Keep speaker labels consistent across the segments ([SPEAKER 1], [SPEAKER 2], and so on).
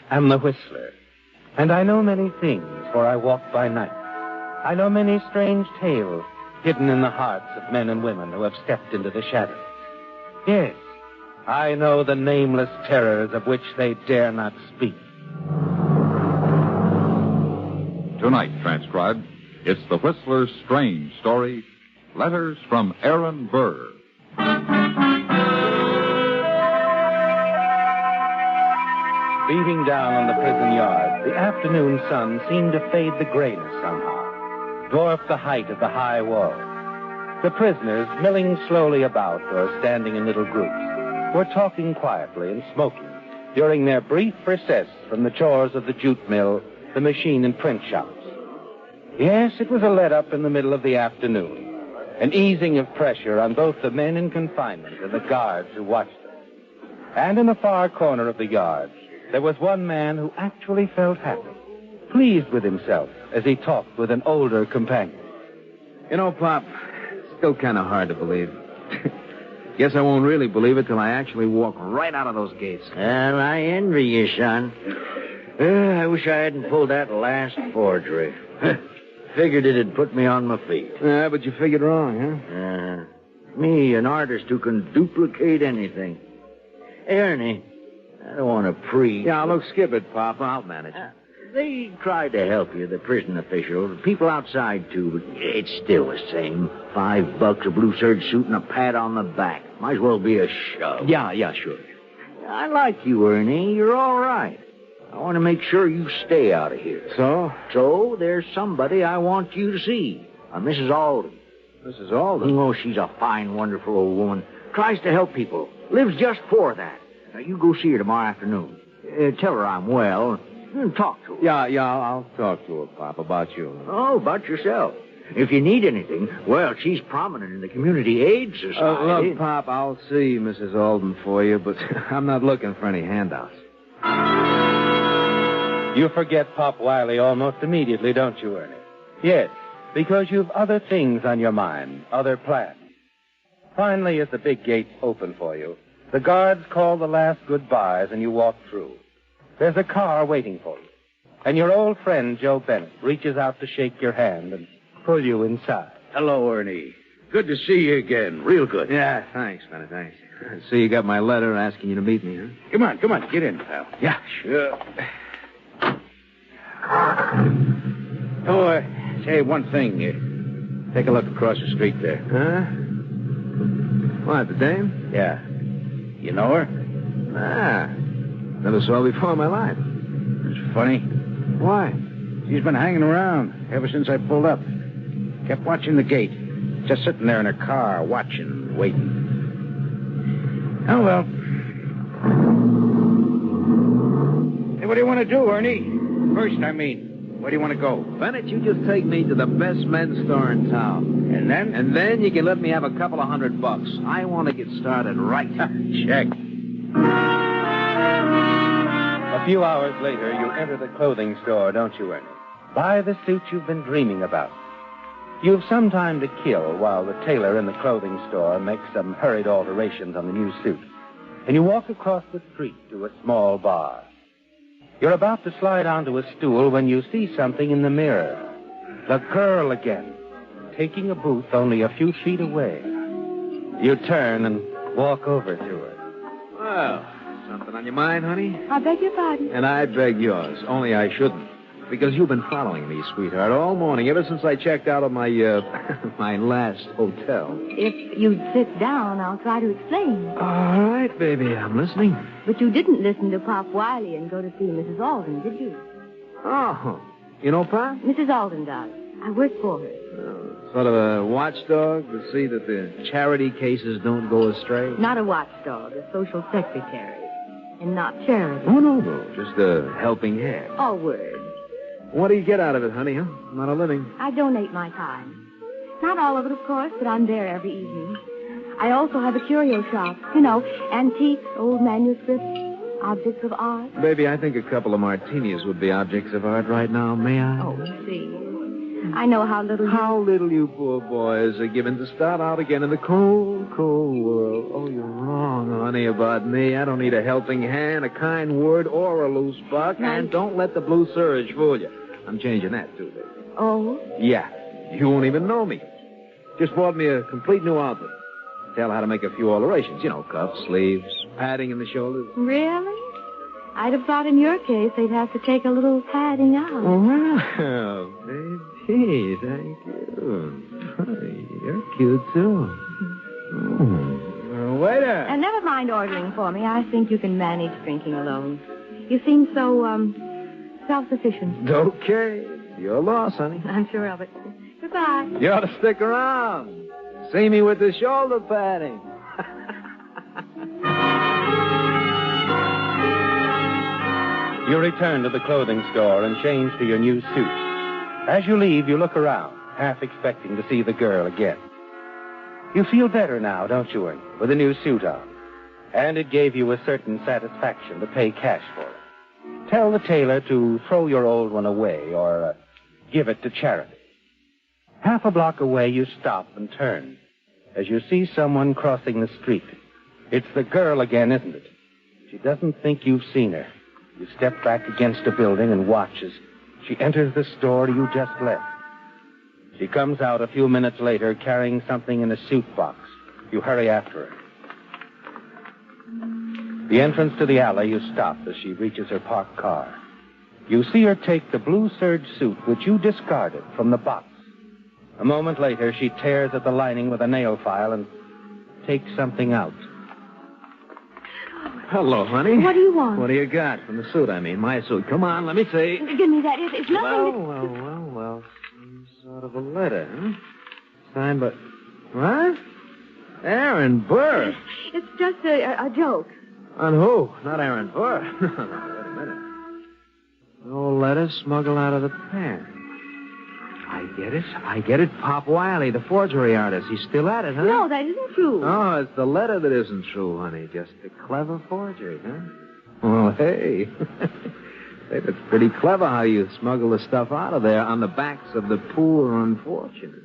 [SPEAKER 1] am the Whistler, and I know many things, for I walk by night. I know many strange tales hidden in the hearts of men and women who have stepped into the shadows. Yes, I know the nameless terrors of which they dare not speak.
[SPEAKER 2] Tonight, transcribed, it's the Whistler's strange story, Letters from Aaron Burr.
[SPEAKER 1] Beating down on the prison yard, the afternoon sun seemed to fade the grayness somehow, dwarf the height of the high wall. The prisoners, milling slowly about or standing in little groups, were talking quietly and smoking during their brief recess from the chores of the jute mill, the machine and print shops. Yes, it was a let-up in the middle of the afternoon, an easing of pressure on both the men in confinement and the guards who watched them. And in a far corner of the yard, there was one man who actually felt happy, pleased with himself as he talked with an older companion.
[SPEAKER 3] You know, Pop, it's still kind of hard to believe. Guess I won't really believe it till I actually walk right out of those gates.
[SPEAKER 4] Well, I envy you, son. I wish I hadn't pulled that last forgery. Figured it'd put me on my feet.
[SPEAKER 3] Yeah, but you figured wrong, huh?
[SPEAKER 4] Me, an artist who can duplicate anything. Hey, Ernie, I don't want to preach.
[SPEAKER 3] Yeah, look, skip it, Pop. I'll manage.
[SPEAKER 4] They tried to help you, the prison officials, people outside, too, but it's still the same. $5, a blue serge suit, and a pat on the back. Might as well be a shove.
[SPEAKER 3] Yeah, sure.
[SPEAKER 4] I like you, Ernie. You're all right. I want to make sure you stay out of here.
[SPEAKER 3] So?
[SPEAKER 4] So, there's somebody I want you to see. Mrs. Alden.
[SPEAKER 3] Mrs. Alden?
[SPEAKER 4] Oh, she's a fine, wonderful old woman. Tries to help people. Lives just for that. Now, you go see her tomorrow afternoon. Tell her I'm well. And talk to her.
[SPEAKER 3] Yeah, I'll talk to her, Pop, about you.
[SPEAKER 4] Oh, about yourself. If you need anything, well, she's prominent in the Community Aid Society.
[SPEAKER 3] Look, Pop, I'll see Mrs. Alden for you, but I'm not looking for any handouts.
[SPEAKER 1] You forget Pop Wiley almost immediately, don't you, Ernie? Yes, because you've other things on your mind, other plans. Finally, as the big gates open for you, the guards call the last goodbyes and you walk through. There's a car waiting for you, and your old friend, Joe Bennett, reaches out to shake your hand and pull you inside.
[SPEAKER 5] Hello, Ernie. Good to see you again. Real good.
[SPEAKER 3] Yeah, thanks, Bennett, thanks. I see you got my letter asking you to meet me, huh?
[SPEAKER 5] Come on. Get in, pal.
[SPEAKER 3] Yeah, sure.
[SPEAKER 5] Oh, say one thing. Take a look across the street there.
[SPEAKER 3] Huh? What, the dame?
[SPEAKER 5] Yeah. You know her?
[SPEAKER 3] Never saw her before in my life.
[SPEAKER 5] It's funny.
[SPEAKER 3] Why?
[SPEAKER 5] She's been hanging around ever since I pulled up. Kept watching the gate. Just sitting there in her car, watching, waiting. Oh, well. Hey, what do you want to do, Ernie? First, I mean, where do you want to go?
[SPEAKER 3] Bennett, you just take me to the best men's store in town.
[SPEAKER 5] And then?
[SPEAKER 3] And then you can let me have a couple of $100. I want to get started right.
[SPEAKER 5] Check.
[SPEAKER 1] A few hours later, you enter the clothing store, don't you, Ernie? Buy the suit you've been dreaming about. You've some time to kill while the tailor in the clothing store makes some hurried alterations on the new suit. And you walk across the street to a small bar. You're about to slide onto a stool when you see something in the mirror. The girl again, taking a booth only a few feet away. You turn and walk over to her.
[SPEAKER 3] Well, something on your mind, honey?
[SPEAKER 6] I beg your pardon.
[SPEAKER 3] And I beg yours, only I shouldn't. Because you've been following me, sweetheart, all morning, ever since I checked out of my, my last hotel.
[SPEAKER 6] If you'd sit down, I'll try to explain.
[SPEAKER 3] All right, baby, I'm listening.
[SPEAKER 6] But you didn't listen to Pop Wiley and go to see Mrs. Alden, did you?
[SPEAKER 3] Oh, you know Pop?
[SPEAKER 6] Mrs. Alden does. I work for her.
[SPEAKER 3] Sort of a watchdog to see that the charity cases don't go astray?
[SPEAKER 6] Not a watchdog, a social secretary. And not charity.
[SPEAKER 3] Oh, no, just a helping hand.
[SPEAKER 6] All words.
[SPEAKER 3] What do you get out of it, honey, huh? Not a living.
[SPEAKER 6] I donate my time. Not all of it, of course, but I'm there every evening. I also have a curio shop. You know, antiques, old manuscripts, objects of art.
[SPEAKER 3] Baby, I think a couple of martinis would be objects of art right now, may I?
[SPEAKER 6] Oh, see. I know how little
[SPEAKER 3] How little you poor boys are given to start out again in the cold, cold world. Oh, you're wrong, honey, about me. I don't need a helping hand, a kind word, or a loose buck. And don't let the blue surge fool you. I'm changing that, too, baby.
[SPEAKER 6] Oh?
[SPEAKER 3] Yeah. You won't even know me. Just bought me a complete new outfit. Tell how to make a few alterations. You know, cuffs, sleeves, padding in the shoulders.
[SPEAKER 6] Really? I'd have thought in your case they'd have to take a little padding out.
[SPEAKER 3] Oh, well, baby, thank you. You're cute, too. Waiter.
[SPEAKER 6] And never mind ordering for me. I think you can manage drinking alone. You seem so, self-sufficient.
[SPEAKER 3] Okay. Your loss, honey.
[SPEAKER 6] I'm sure of it. Goodbye.
[SPEAKER 3] You ought to stick around. See me with the shoulder padding.
[SPEAKER 1] You return to the clothing store and change to your new suit. As you leave, you look around, half expecting to see the girl again. You feel better now, don't you, Ernie, with a new suit on? And it gave you a certain satisfaction to pay cash for it. Tell the tailor to throw your old one away or give it to charity. Half a block away, you stop and turn as you see someone crossing the street. It's the girl again, isn't it? She doesn't think you've seen her. You step back against a building and watch as she enters the store you just left. She comes out a few minutes later carrying something in a suit box. You hurry after her. The entrance to the alley, you stop as she reaches her parked car. You see her take the blue serge suit which you discarded from the box. A moment later, she tears at the lining with a nail file and takes something out.
[SPEAKER 3] Hello, honey.
[SPEAKER 6] What do you want?
[SPEAKER 3] What do you got from the suit, I mean? My suit. Come on, let me see.
[SPEAKER 6] Give me that. It's nothing.
[SPEAKER 3] Well. Some sort of a letter, huh? Signed by... What? Aaron Burr.
[SPEAKER 6] It's just a joke.
[SPEAKER 3] On who? Not Aaron Burr. Wait a minute. No letter smuggled out of the pen. I get it. Pop Wiley, the forgery artist. He's still at it, huh?
[SPEAKER 6] No, that isn't true.
[SPEAKER 3] Oh, it's the letter that isn't true, honey. Just a clever forgery, huh? Well, hey. Hey, that's pretty clever how you smuggle the stuff out of there on the backs of the poor unfortunate.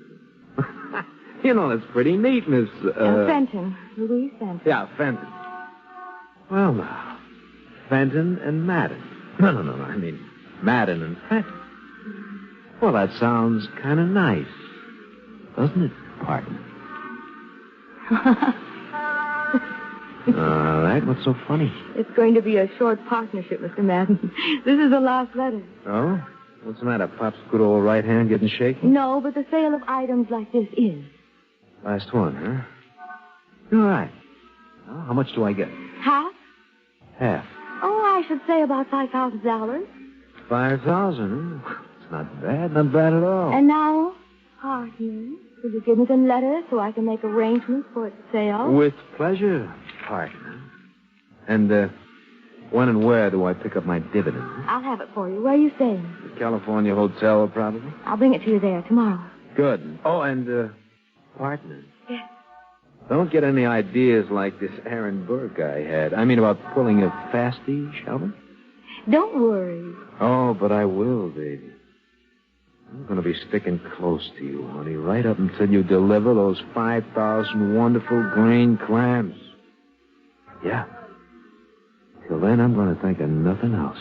[SPEAKER 3] You know, that's pretty neat, Miss...
[SPEAKER 6] Fenton. Louise Fenton.
[SPEAKER 3] Yeah, Fenton. Well, now, Fenton and Madden. No. I mean, Madden and Fenton. Well, that sounds kind of nice, doesn't it, partner? All right, what's so funny?
[SPEAKER 6] It's going to be a short partnership, Mr. Madden. This is the last letter.
[SPEAKER 3] Oh? What's the matter? Pop's good old right hand getting shaky?
[SPEAKER 6] No, but the sale of items like this is.
[SPEAKER 3] Last one, huh? All right. Well, how much do I get?
[SPEAKER 6] Half?
[SPEAKER 3] Half.
[SPEAKER 6] Oh, I should say about $5,000.
[SPEAKER 3] 5,000, huh? Not bad at all.
[SPEAKER 6] And now, partner, will you give me some letters so I can make arrangements for its sale?
[SPEAKER 3] With pleasure, partner. And, when and where do I pick up my dividend?
[SPEAKER 6] I'll have it for you. Where are you staying?
[SPEAKER 3] The California Hotel, probably.
[SPEAKER 6] I'll bring it to you there tomorrow.
[SPEAKER 3] Good. Oh, and, partner.
[SPEAKER 6] Yes.
[SPEAKER 3] Don't get any ideas like this Aaron Burr guy had. I mean, about pulling a fastie, shall we?
[SPEAKER 6] Don't worry.
[SPEAKER 3] Oh, but I will, baby. I'm going to be sticking close to you, honey, right up until you deliver those 5,000 wonderful green clams. Yeah. Till then, I'm going to think of nothing else.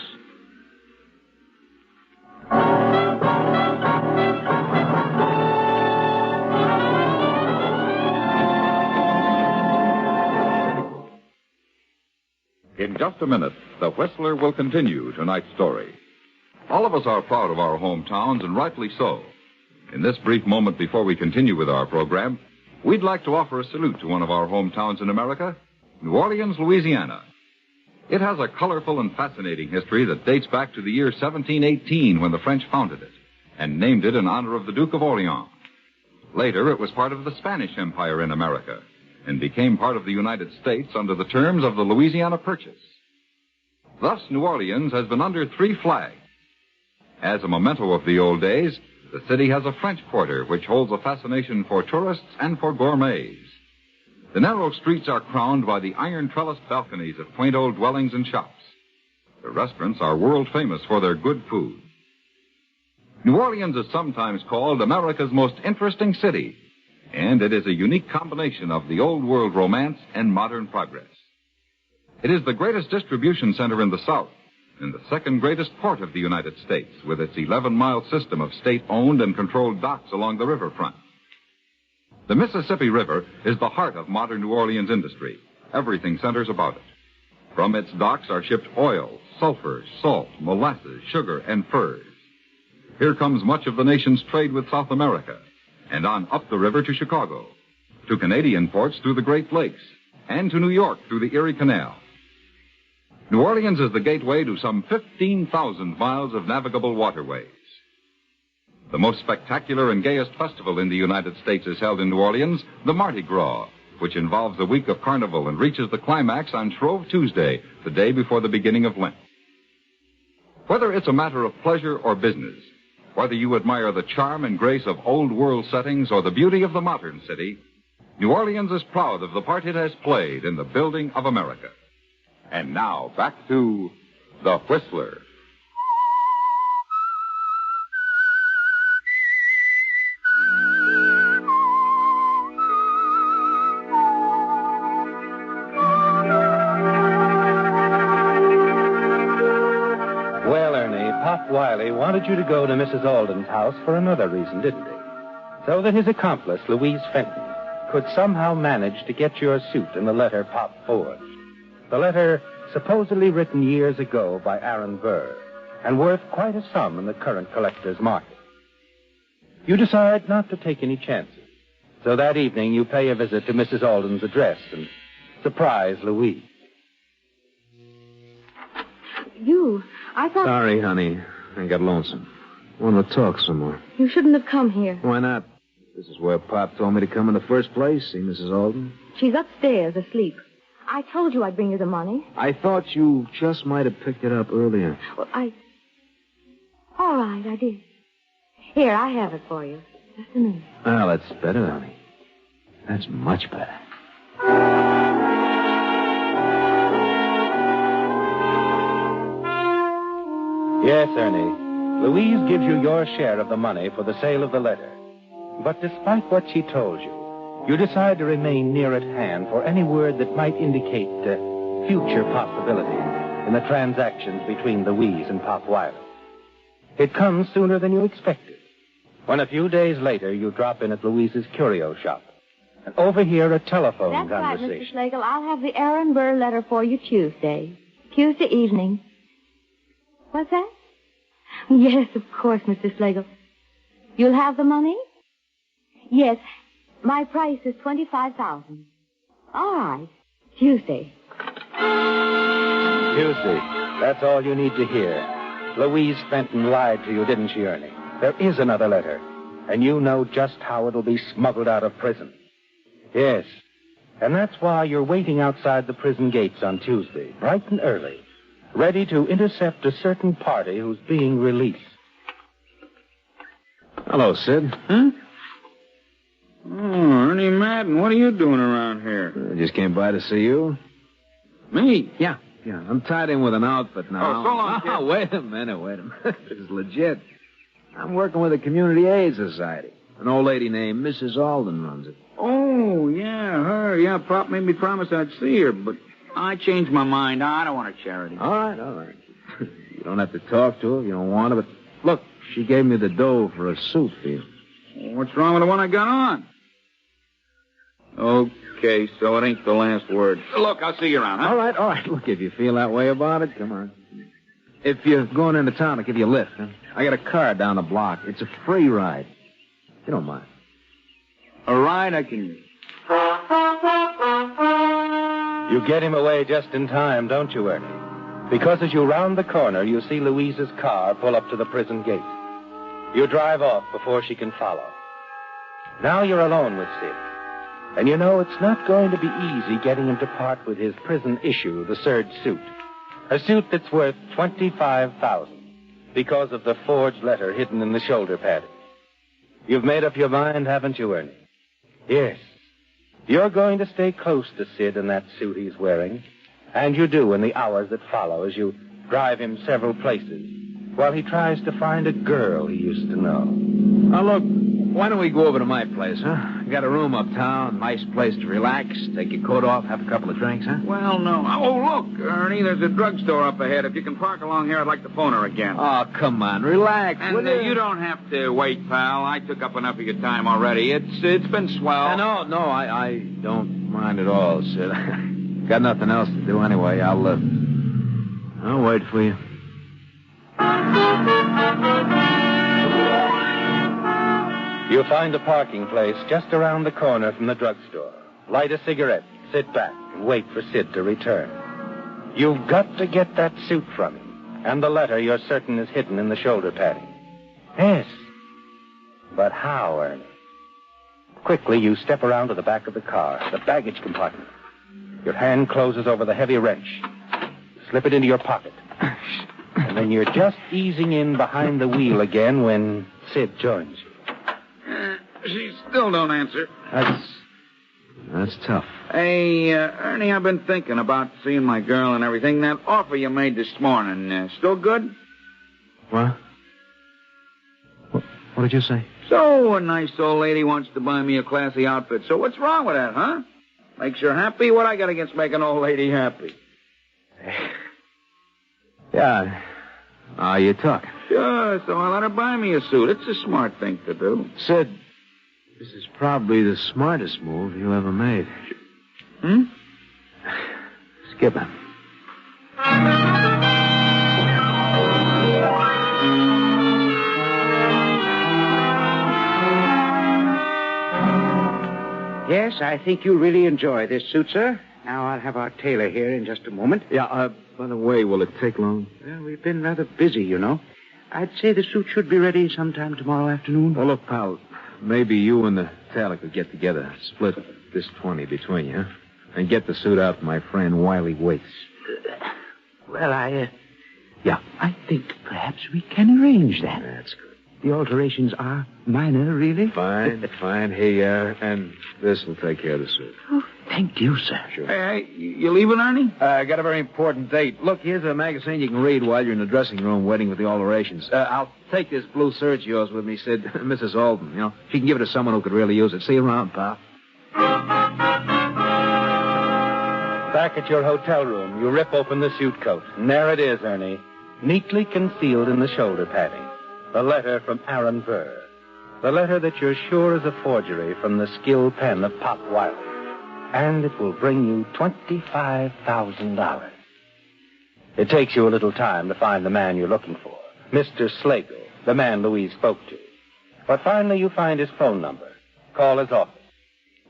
[SPEAKER 2] In just a minute, the Whistler will continue tonight's story. All of us are proud of our hometowns, and rightly so. In this brief moment before we continue with our program, we'd like to offer a salute to one of our hometowns in America, New Orleans, Louisiana. It has a colorful and fascinating history that dates back to the year 1718 when the French founded it and named it in honor of the Duke of Orleans. Later, it was part of the Spanish Empire in America and became part of the United States under the terms of the Louisiana Purchase. Thus, New Orleans has been under 3 flags. As a memento of the old days, the city has a French Quarter which holds a fascination for tourists and for gourmets. The narrow streets are crowned by the iron trellised balconies of quaint old dwellings and shops. The restaurants are world famous for their good food. New Orleans is sometimes called America's most interesting city, and it is a unique combination of the old world romance and modern progress. It is the greatest distribution center in the South and the second greatest port of the United States, with its 11-mile system of state-owned and controlled docks along the riverfront. The Mississippi River is the heart of modern New Orleans industry. Everything centers about it. From its docks are shipped oil, sulfur, salt, molasses, sugar, and furs. Here comes much of the nation's trade with South America, and on up the river to Chicago, to Canadian ports through the Great Lakes, and to New York through the Erie Canal. New Orleans is the gateway to some 15,000 miles of navigable waterways. The most spectacular and gayest festival in the United States is held in New Orleans, the Mardi Gras, which involves a week of carnival and reaches the climax on Shrove Tuesday, the day before the beginning of Lent. Whether it's a matter of pleasure or business, whether you admire the charm and grace of old-world settings or the beauty of the modern city, New Orleans is proud of the part it has played in the building of America. And now, back to The Whistler.
[SPEAKER 1] Well, Ernie, Pop Wiley wanted you to go to Mrs. Alden's house for another reason, didn't he? So that his accomplice, Louise Fenton, could somehow manage to get your suit and the letter Pop forged. The letter supposedly written years ago by Aaron Burr and worth quite a sum in the current collector's market. You decide not to take any chances. So that evening you pay a visit to Mrs. Alden's address and surprise Louise.
[SPEAKER 6] I thought...
[SPEAKER 3] Sorry, honey. I got lonesome. Want to talk some more.
[SPEAKER 6] You shouldn't have come here.
[SPEAKER 3] Why not? This is where Pop told me to come in the first place, see Mrs. Alden.
[SPEAKER 6] She's upstairs asleep. I told you I'd bring you the money.
[SPEAKER 3] I thought you just might have picked it up earlier.
[SPEAKER 6] Well, All right, I did. Here, I have it for you. Just a minute.
[SPEAKER 3] Well, that's better, honey. That's much better.
[SPEAKER 1] Yes, Ernie. Louise gives you your share of the money for the sale of the letter. But despite what she told you decide to remain near at hand for any word that might indicate future possibilities in the transactions between Louise and Pop Wiley. It comes sooner than you expected, when a few days later you drop in at Louise's curio shop and overhear a telephone
[SPEAKER 6] That's
[SPEAKER 1] conversation.
[SPEAKER 6] right, Mr. Schlegel. I'll have the Aaron Burr letter for you Tuesday evening. What's that? Yes, of course, Mr. Schlegel. You'll have the money? Yes. My price is $25,000. All right. Tuesday.
[SPEAKER 1] Tuesday. That's all you need to hear. Louise Fenton lied to you, didn't she, Ernie? There is another letter, and you know just how it'll be smuggled out of prison. Yes. And that's why you're waiting outside the prison gates on Tuesday, bright and early, ready to intercept a certain party who's being released.
[SPEAKER 3] Hello, Sid.
[SPEAKER 5] Huh? Oh, Ernie Madden, what are you doing around here?
[SPEAKER 3] I just came by to see you.
[SPEAKER 5] Me?
[SPEAKER 3] Yeah. I'm tied in with an outfit now.
[SPEAKER 5] Oh, so long, kid.
[SPEAKER 3] Oh, wait a minute. This is legit. I'm working with a community aid society. An old lady named Mrs. Alden runs it.
[SPEAKER 5] Oh, yeah, her. Yeah, Pop made me promise I'd see her, but I changed my mind. I don't want a charity.
[SPEAKER 3] All right. You don't have to talk to her if you don't want to, but look, she gave me the dough for a suit for you.
[SPEAKER 5] What's wrong with the one I got on? Okay, so it ain't the last word. Look, I'll see you around, huh?
[SPEAKER 3] All right. Look, if you feel that way about it, come on. If you're going into town, I'll give you a lift. Huh? I got a car down the block. It's a free ride. You don't mind.
[SPEAKER 5] A ride I can use.
[SPEAKER 1] You get him away just in time, don't you, Ernie? Because as you round the corner, you see Louise's car pull up to the prison gate. You drive off before she can follow. Now you're alone with Sid. And you know it's not going to be easy getting him to part with his prison issue, the serge suit. A suit that's worth $25,000 because of the forged letter hidden in the shoulder padding. You've made up your mind, haven't you, Ernie? Yes. You're going to stay close to Sid in that suit he's wearing. And you do in the hours that follow as you drive him several places while he tries to find a girl he used to know.
[SPEAKER 3] Now, look, why don't we go over to my place, huh? I got a room uptown, nice place to relax, take your coat off, have a couple of drinks, huh?
[SPEAKER 5] Well, no. Oh, look, Ernie, there's a drugstore up ahead. If you can park along here, I'd like to phone her again.
[SPEAKER 3] Oh, come on, relax.
[SPEAKER 5] And you don't have to wait, pal. I took up enough of your time already. It's been swell.
[SPEAKER 3] No, I don't mind at all, Sid. Got nothing else to do anyway. I'll wait for you.
[SPEAKER 1] You find a parking place just around the corner from the drugstore. Light a cigarette, sit back, and wait for Sid to return. You've got to get that suit from him, and the letter you're certain is hidden in the shoulder padding. Yes. But how, Ernie? Quickly, you step around to the back of the car, the baggage compartment. Your hand closes over the heavy wrench. Slip it into your pocket. And then you're just easing in behind the wheel again when Sid joins you.
[SPEAKER 5] She still don't answer.
[SPEAKER 3] That's tough.
[SPEAKER 5] Hey, Ernie, I've been thinking about seeing my girl and everything. That offer you made this morning, still good?
[SPEAKER 3] What? What did you say?
[SPEAKER 5] So, a nice old lady wants to buy me a classy outfit. So what's wrong with that, huh? Makes her happy? What I got against making an old lady happy?
[SPEAKER 3] Yeah. You're talking.
[SPEAKER 5] Sure, so I let her buy me a suit. It's a smart thing to do.
[SPEAKER 3] Sid, this is probably the smartest move you ever made. Skip it.
[SPEAKER 7] Yes, I think you'll really enjoy this suit, sir. Now, I'll have our tailor here in just a moment.
[SPEAKER 3] Yeah, by the way, will it take long?
[SPEAKER 7] Well, we've been rather busy, you know. I'd say the suit should be ready sometime tomorrow afternoon.
[SPEAKER 3] Well, look, pal, maybe you and the tailor could get together, split this 20 between you, huh? And get the suit out to my friend Wiley Waits.
[SPEAKER 7] Well, I think perhaps we can arrange that.
[SPEAKER 3] That's good.
[SPEAKER 7] The alterations are minor, really.
[SPEAKER 3] Fine. Here, and this will take care of the suit.
[SPEAKER 7] Oh, thank you, sir.
[SPEAKER 3] Sure.
[SPEAKER 5] Hey, you leaving, Ernie?
[SPEAKER 3] I got a very important date. Look, here's a magazine you can read while you're in the dressing room waiting with the alterations. I'll take this blue serge of yours with me, Sid. Mrs. Alden, you know. She can give it to someone who could really use it. See you around, pal.
[SPEAKER 1] Back at your hotel room, you rip open the suit coat. And there it is, Ernie, neatly concealed in the shoulder padding. The letter from Aaron Burr. The letter that you're sure is a forgery from the skilled pen of Pop Wiley. And it will bring you $25,000. It takes you a little time to find the man you're looking for, Mr. Slagle, the man Louise spoke to. But finally you find his phone number. Call his office.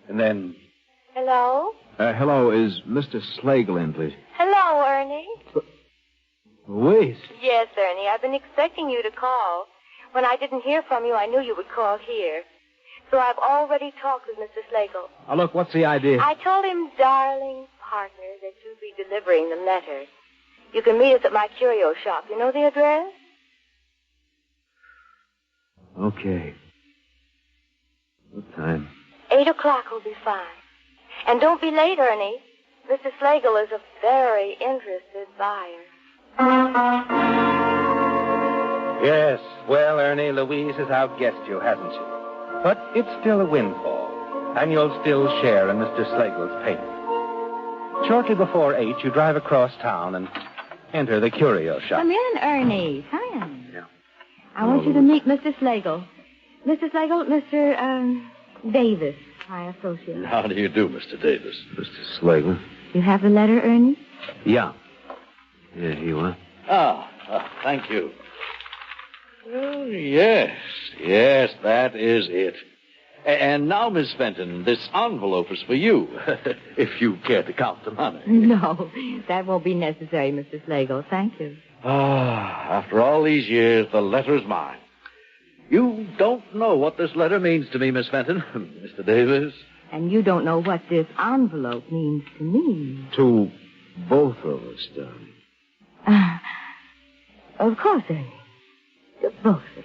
[SPEAKER 1] And then...
[SPEAKER 6] Hello?
[SPEAKER 3] Hello, is Mr. Slagle in, please?
[SPEAKER 6] Hello, Ernie.
[SPEAKER 3] Louise?
[SPEAKER 6] Yes, Ernie. I've been expecting you to call. When I didn't hear from you, I knew you would call here. So I've already talked with Mr. Slagle.
[SPEAKER 3] Oh, look, what's the idea?
[SPEAKER 6] I told him, darling partner, that you'd be delivering the letter. You can meet us at my curio shop. You know the address?
[SPEAKER 3] Okay. What time?
[SPEAKER 6] 8 o'clock will be fine. And don't be late, Ernie. Mr. Slagle is a very interested buyer.
[SPEAKER 1] Yes, well, Ernie, Louise has outguessed you, hasn't she? But it's still a windfall, and you'll still share in Mr. Slagle's payment. Shortly before 8, you drive across town and enter the curio shop.
[SPEAKER 6] Come in, Ernie. Come in.
[SPEAKER 3] Yeah.
[SPEAKER 6] I want you to meet Mr. Slagle. Mr. Slagle, Mr. Davis, my associate.
[SPEAKER 8] How do you do, Mr. Davis?
[SPEAKER 3] Mr. Slagle?
[SPEAKER 6] You have the letter, Ernie?
[SPEAKER 3] Yeah. Yeah, here you are.
[SPEAKER 8] Thank you. Oh, yes, that is it. And now, Miss Fenton, this envelope is for you, if you care to count the money.
[SPEAKER 6] No, that won't be necessary, Mr. Slagle. Thank you.
[SPEAKER 8] After all these years, the letter's mine. You don't know what this letter means to me, Miss Fenton. Mr. Davis.
[SPEAKER 6] And you don't know what this envelope means to me.
[SPEAKER 3] To both of us, darling.
[SPEAKER 6] Of course, Ernie. To both of us.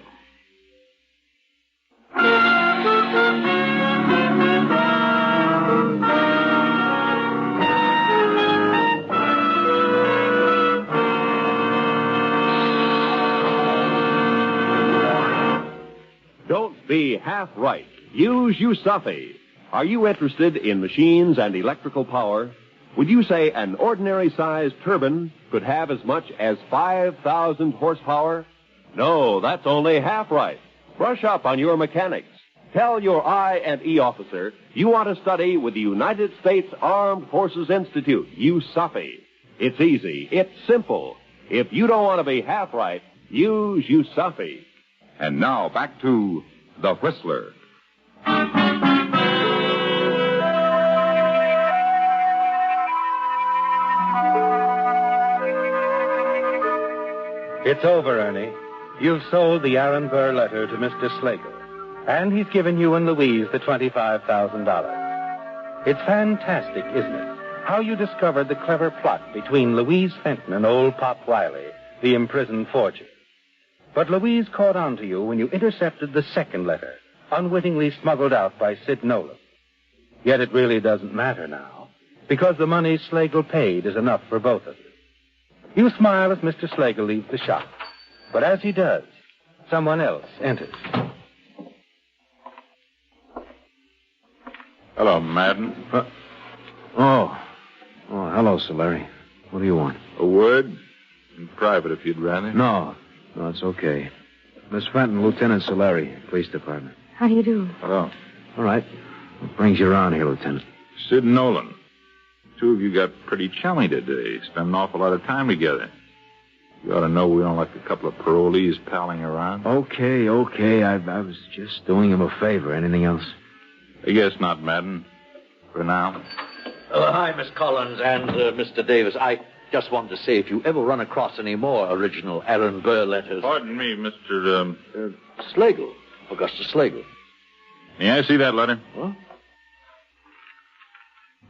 [SPEAKER 9] Be half right. Use Usafi. Are you interested in machines and electrical power? Would you say an ordinary-sized turbine could have as much as 5,000 horsepower? No, that's only half right. Brush up on your mechanics. Tell your I&E officer you want to study with the United States Armed Forces Institute, USAFI. It's easy. It's simple. If you don't want to be half right, use USAFI.
[SPEAKER 2] And now back to The Whistler.
[SPEAKER 1] It's over, Ernie. You've sold the Aaron Burr letter to Mr. Slagle, and he's given you and Louise the $25,000. It's fantastic, isn't it? How you discovered the clever plot between Louise Fenton and old Pop Wiley, the imprisoned forger. But Louise caught on to you when you intercepted the second letter, unwittingly smuggled out by Sid Nolan. Yet it really doesn't matter now, because the money Slagle paid is enough for both of you. You smile as Mr. Slagle leaves the shop. But as he does, someone else enters.
[SPEAKER 10] Hello, Madden.
[SPEAKER 3] Hello, Sir Larry. What do you want?
[SPEAKER 10] A word? In private, if you'd rather.
[SPEAKER 3] No, it's okay. Miss Fenton, Lieutenant Solari, Police Department.
[SPEAKER 6] How do you do?
[SPEAKER 10] Hello.
[SPEAKER 3] All right. What brings you around here, Lieutenant?
[SPEAKER 10] Sid Nolan. Two of you got pretty chummy today. Spend an awful lot of time together. You ought to know we don't like a couple of parolees palling around.
[SPEAKER 3] Okay. I was just doing him a favor. Anything else?
[SPEAKER 10] I guess not, Madden. For now.
[SPEAKER 8] Hi, Miss Collins and Mr. Davis. I just wanted to say if you ever run across any more original Aaron Burr letters...
[SPEAKER 10] Pardon me, Mr.
[SPEAKER 8] Slagle. Augustus Slagle.
[SPEAKER 10] May I see that letter?
[SPEAKER 8] What?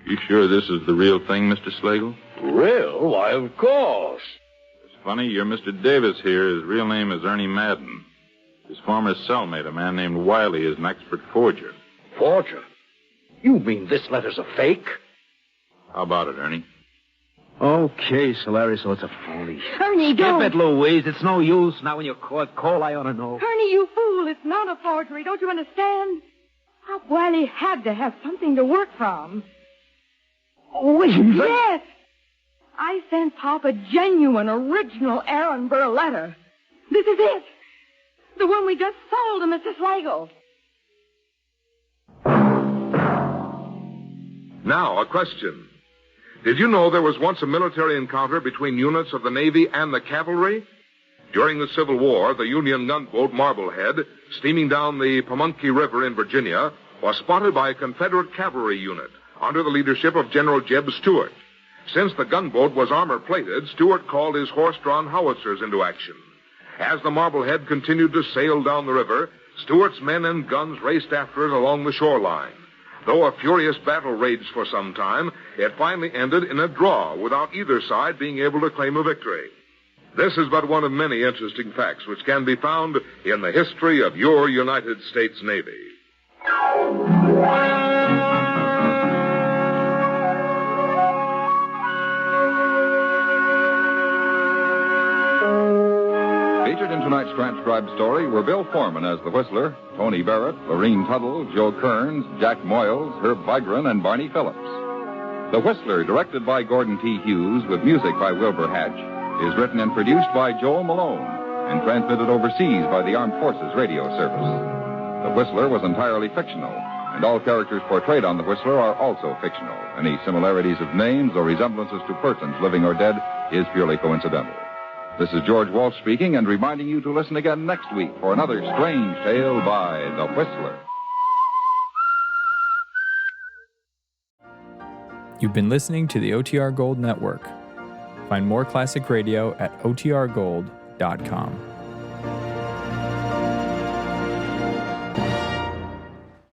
[SPEAKER 10] You sure this is the real thing, Mr. Slagle?
[SPEAKER 8] Real? Why, of course.
[SPEAKER 10] It's funny, your Mr. Davis here, his real name is Ernie Madden. His former cellmate, a man named Wiley, is an expert forger.
[SPEAKER 8] Forger? You mean this letter's a fake?
[SPEAKER 10] How about it, Ernie?
[SPEAKER 3] Okay, Solari, so it's a phony.
[SPEAKER 6] Ernie, don't.
[SPEAKER 3] Skip it, Louise. It's no use. Now when you're caught cold, I ought to know.
[SPEAKER 6] Ernie, you fool. It's not a forgery. Don't you understand? Pop Wiley had to have something to work from.
[SPEAKER 3] Oh,
[SPEAKER 6] yes. I sent Pop a genuine, original Aaron Burr letter. This is it. The one we just sold to Mr. Slagle.
[SPEAKER 11] Now, a question. Did you know there was once a military encounter between units of the Navy and the cavalry? During the Civil War, the Union gunboat Marblehead, steaming down the Pamunkey River in Virginia, was spotted by a Confederate cavalry unit under the leadership of General Jeb Stuart. Since the gunboat was armor-plated, Stuart called his horse-drawn howitzers into action. As the Marblehead continued to sail down the river, Stuart's men and guns raced after it along the shoreline. Though a furious battle raged for some time, it finally ended in a draw without either side being able to claim a victory. This is but one of many interesting facts which can be found in the history of your United States Navy.
[SPEAKER 2] Featured in tonight's transcribed story were Bill Foreman as the Whistler, Tony Barrett, Lorene Tuttle, Joe Kearns, Jack Moyles, Herb Vigran, and Barney Phillips. The Whistler, directed by Gordon T. Hughes with music by Wilbur Hatch, is written and produced by Joel Malone and transmitted overseas by the Armed Forces Radio Service. The Whistler was entirely fictional, and all characters portrayed on The Whistler are also fictional. Any similarities of names or resemblances to persons living or dead is purely coincidental. This is George Walsh speaking and reminding you to listen again next week for another strange tale by The Whistler.
[SPEAKER 12] You've been listening to the OTR Gold Network. Find more classic radio at otrgold.com.